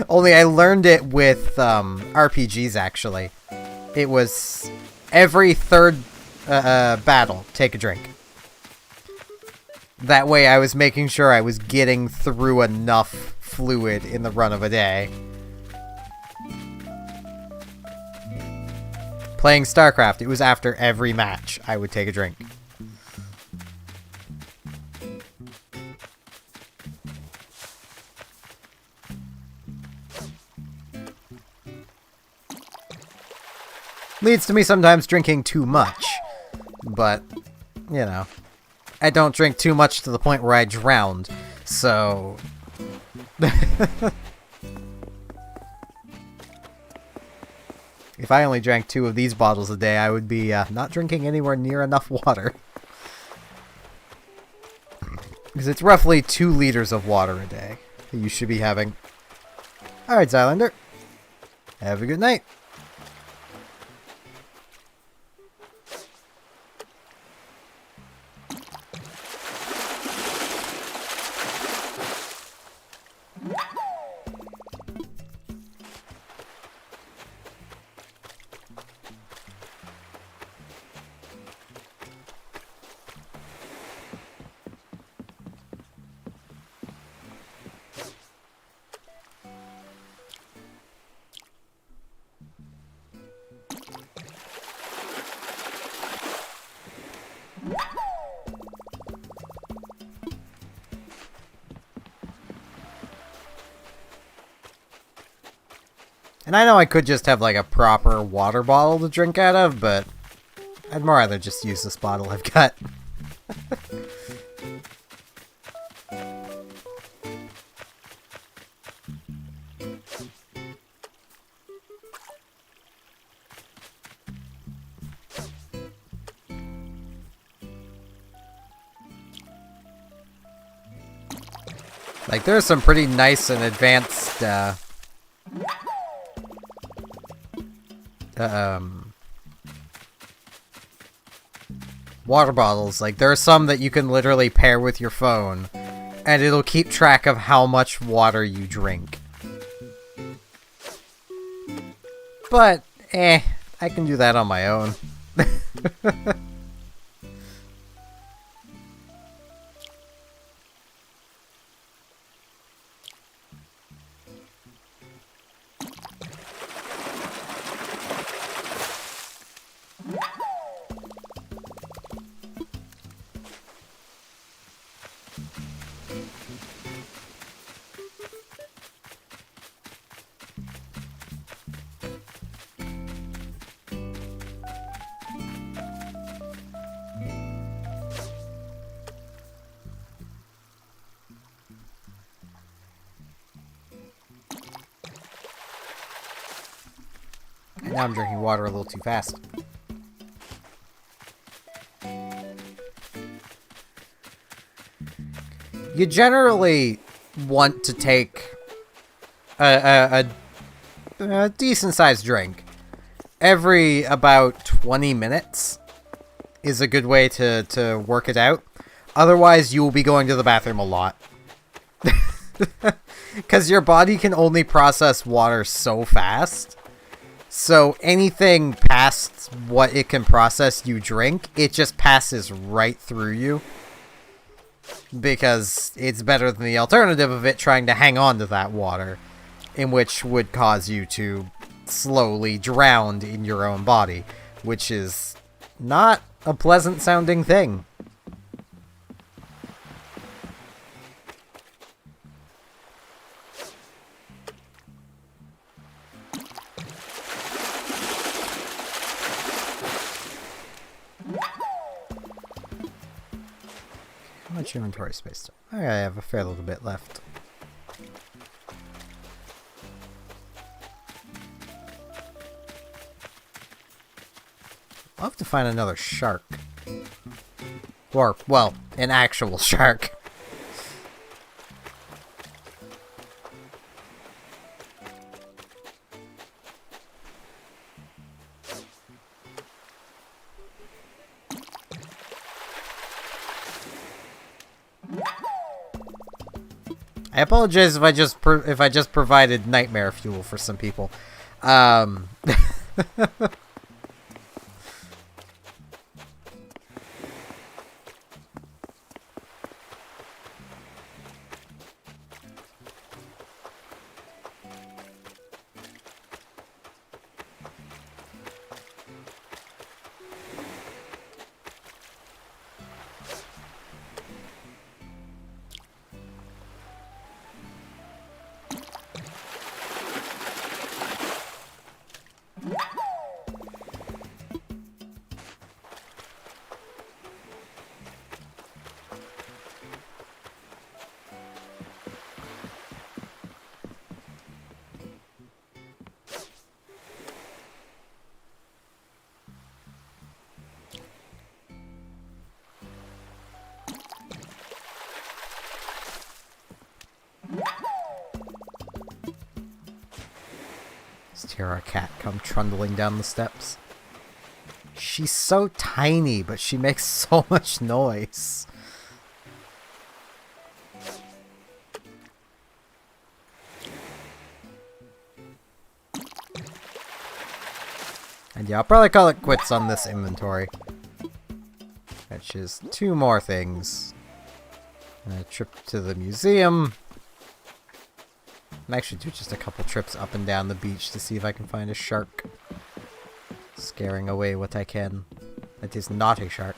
Only I learned it with RPGs, actually. It was every third battle, take a drink. That way I was making sure I was getting through enough fluid in the run of a day. Playing StarCraft, it was after every match I would take a drink. Leads to me sometimes drinking too much. But, you know, I don't drink too much to the point where I drowned, so... If I only drank 2 of these bottles a day, I would be not drinking anywhere near enough water. Because it's roughly 2 liters of water a day that you should be having. Alright, Zylander. Have a good night. And I know I could just have like a proper water bottle to drink out of, but I'd more rather just use this bottle I've got. Like, there's some pretty nice and advanced, water bottles. Like, there are some that you can literally pair with your phone, and it'll keep track of how much water you drink. But, I can do that on my own. And now I'm drinking water a little too fast. You generally want to take a decent-sized drink every about 20 minutes is a good way to work it out. Otherwise, you will be going to the bathroom a lot. Because your body can only process water so fast. So anything past what it can process you drink, it just passes right through you. Because it's better than the alternative of it trying to hang on to that water, in which would cause you to slowly drown in your own body, which is not a pleasant sounding thing. How much inventory space? I have a fair little bit left. I'll have to find another shark. Or, well, an actual shark. I apologize if I just provided nightmare fuel for some people. Let's hear our cat come trundling down the steps. She's so tiny, but she makes so much noise. And yeah, I'll probably call it quits on this inventory. Which is 2 more things. And a trip to the museum. And actually do just a couple trips up and down the beach to see if I can find a shark. Scaring away what I can. That is not a shark.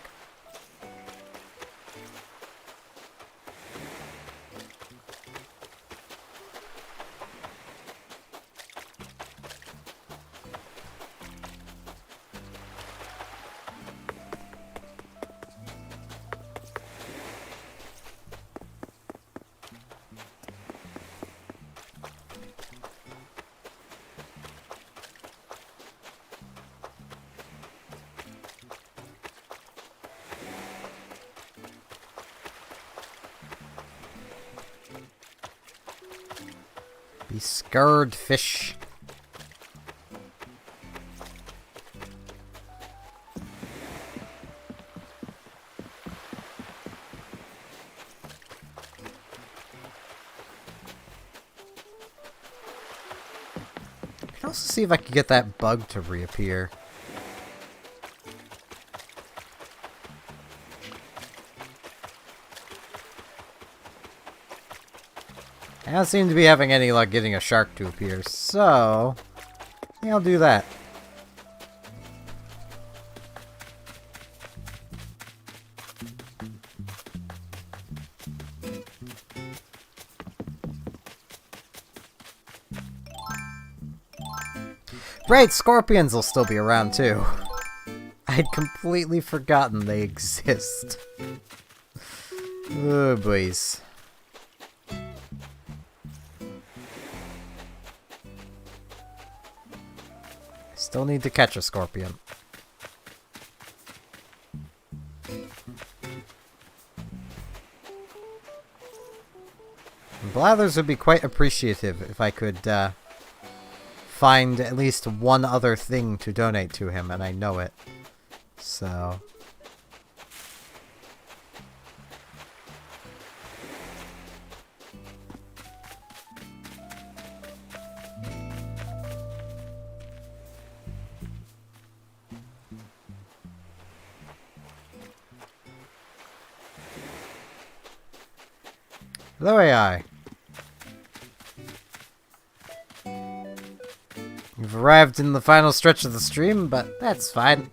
scared fish. I can also see if I can get that bug to reappear. I don't seem to be having any luck getting a shark to appear, so yeah, I'll do that. Right, scorpions will still be around too. I'd completely forgotten they exist. Oh, boys. Still need to catch a scorpion. Blathers would be quite appreciative if I could find at least one other thing to donate to him, and I know it. So... Hello, AI. You've arrived in the final stretch of the stream, but that's fine.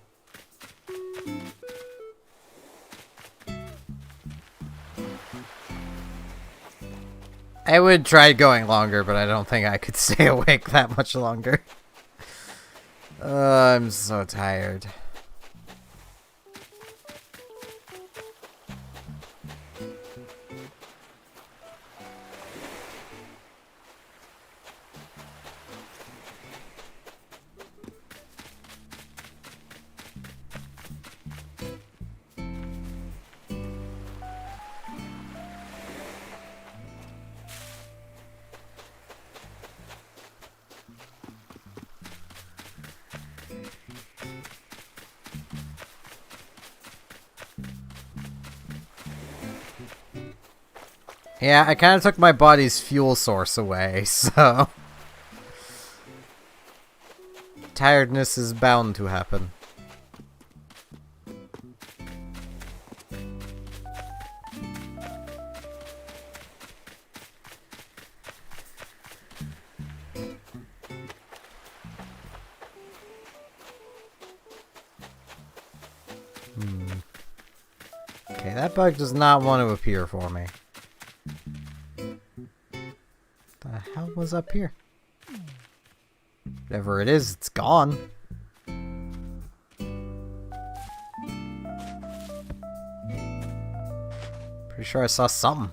I would try going longer, but I don't think I could stay awake that much longer. I'm so tired. Yeah, I kind of took my body's fuel source away, so... tiredness is bound to happen. Okay, that bug does not want to appear for me. The hell was up here? Whatever it is, it's gone. Pretty sure I saw something.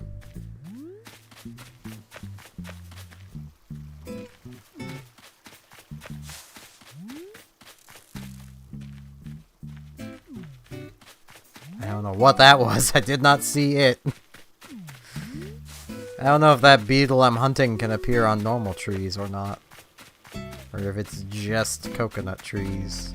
I don't know what that was. I did not see it. I don't know if that beetle I'm hunting can appear on normal trees or not. Or if it's just coconut trees.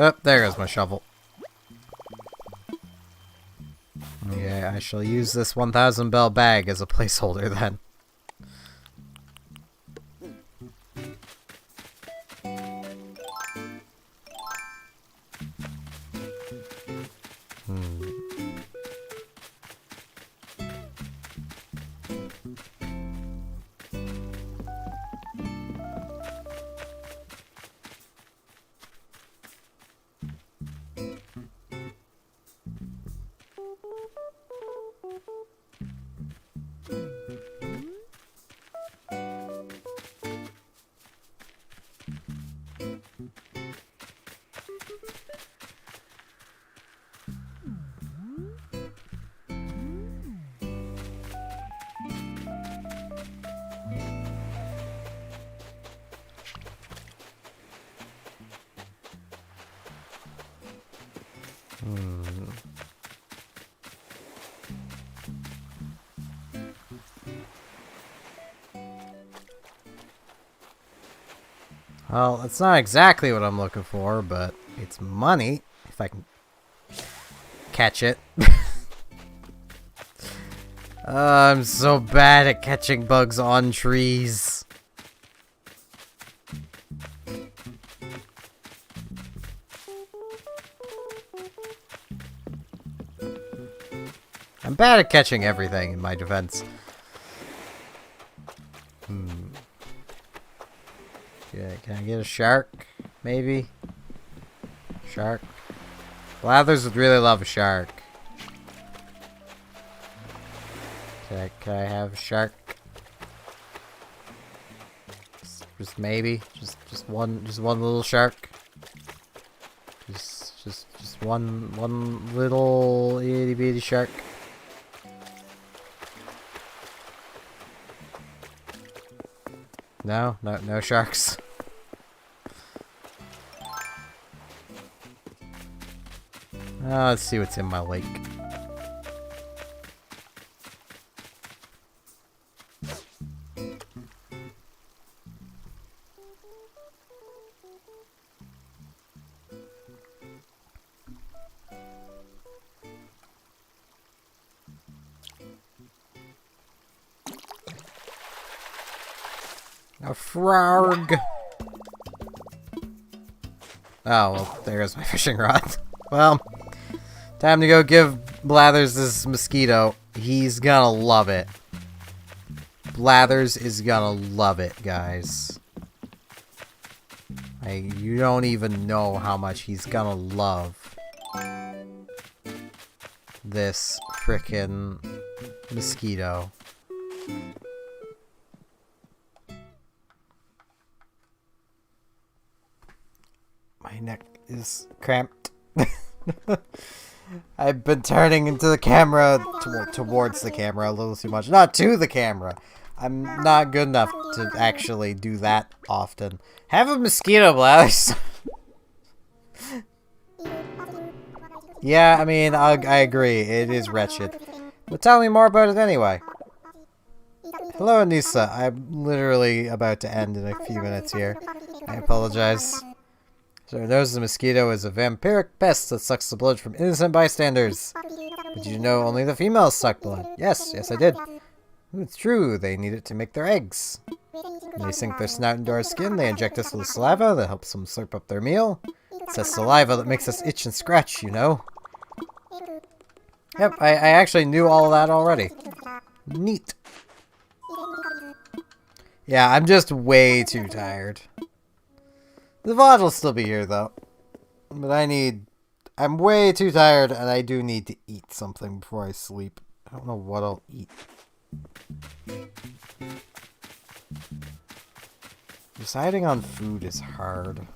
Oh, there goes my shovel. Okay, I shall use this 1,000 bell bag as a placeholder then. Well, that's not exactly what I'm looking for, but it's money, if I can catch it. I'm so bad at catching bugs on trees. I'm bad at catching everything, in my defense. Yeah, can I get a shark? Maybe? Shark? Blathers would really love a shark. Can I have a shark? Just maybe? Just one little shark? Just one little itty bitty shark? No sharks. Let's see what's in my lake. A frog. Oh, well, there's my fishing rod. Well, time to go give Blathers this mosquito. He's gonna love it. Blathers is gonna love it, guys. You don't even know how much he's gonna love this frickin' mosquito. My neck is cramped. I've been turning into the camera towards the camera a little too much. Not to the camera. I'm not good enough to actually do that often. Have a mosquito, Blathers. Yeah, I mean, I agree. It is wretched. But tell me more about it anyway. Hello, Anissa. I'm literally about to end in a few minutes here. I apologize. Sir knows the mosquito is a vampiric pest that sucks the blood from innocent bystanders. But did you know only the females suck blood? Yes, I did. It's true, they need it to make their eggs. When they sink their snout into our skin, they inject us with saliva that helps them slurp up their meal. It's that saliva that makes us itch and scratch, you know. Yep, I actually knew all of that already. Neat. Yeah, I'm just way too tired. The VOD will still be here, though. But I'm way too tired, and I do need to eat something before I sleep. I don't know what I'll eat. Deciding on food is hard.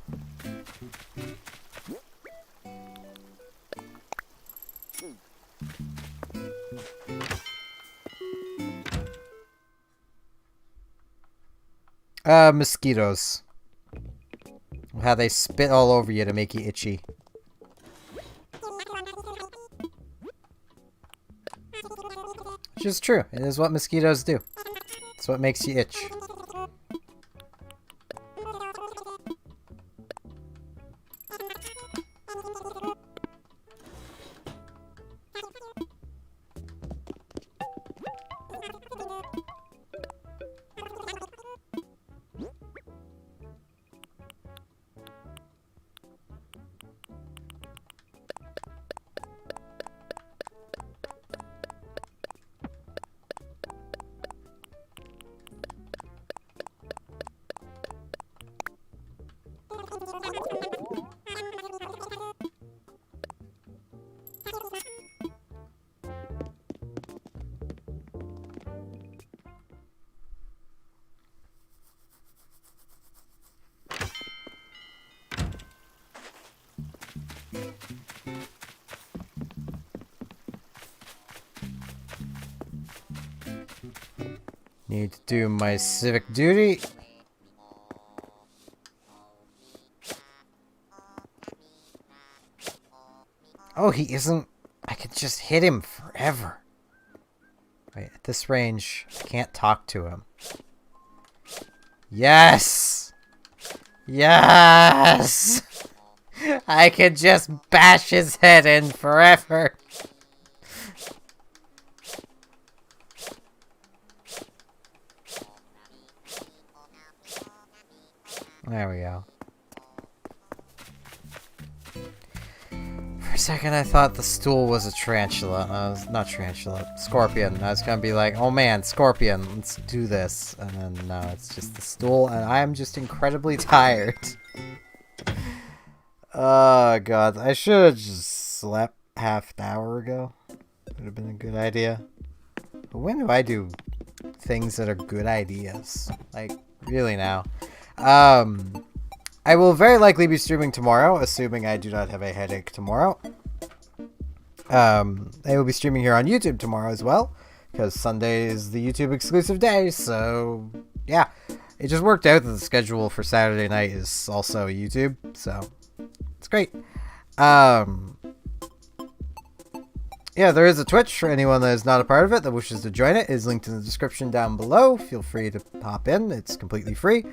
Mosquitoes. How they spit all over you to make you itchy. Which is true. It is what mosquitoes do. It's what makes you itch. Need to do my civic duty. Oh, he isn't... I could just hit him forever. Wait, at this range, I can't talk to him. Yes! Yes! I could just bash his head in forever. There we go. For a second I thought the stool was a tarantula. Not tarantula, scorpion. I was gonna be like, oh man, scorpion, let's do this. And then no, it's just the stool, and I'm just incredibly tired. Oh god, I should have just slept half an hour ago. Would have been a good idea. But when do I do things that are good ideas? Like, really now? I will very likely be streaming tomorrow, assuming I do not have a headache tomorrow. I will be streaming here on YouTube tomorrow as well, because Sunday is the YouTube exclusive day, so yeah. It just worked out that the schedule for Saturday night is also YouTube, so it's great. Yeah, there is a Twitch for anyone that is not a part of it that wishes to join it. It is linked in the description down below. Feel free to hop in. It's completely free.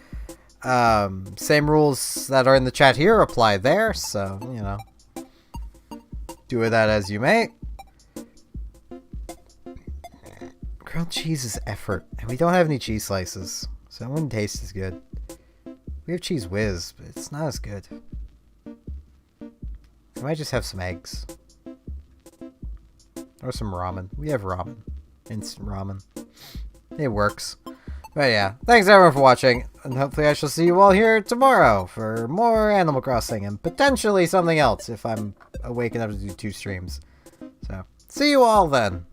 Same rules that are in the chat here apply there, so, you know, do with that as you may. Grilled cheese is effort, and we don't have any cheese slices, so it wouldn't taste as good. We have Cheese Whiz, but it's not as good. I might just have some eggs. Or some ramen. We have ramen. Instant ramen. It works. But yeah, thanks everyone for watching, and hopefully I shall see you all here tomorrow for more Animal Crossing, and potentially something else if I'm awake enough to do 2 streams. So, see you all then!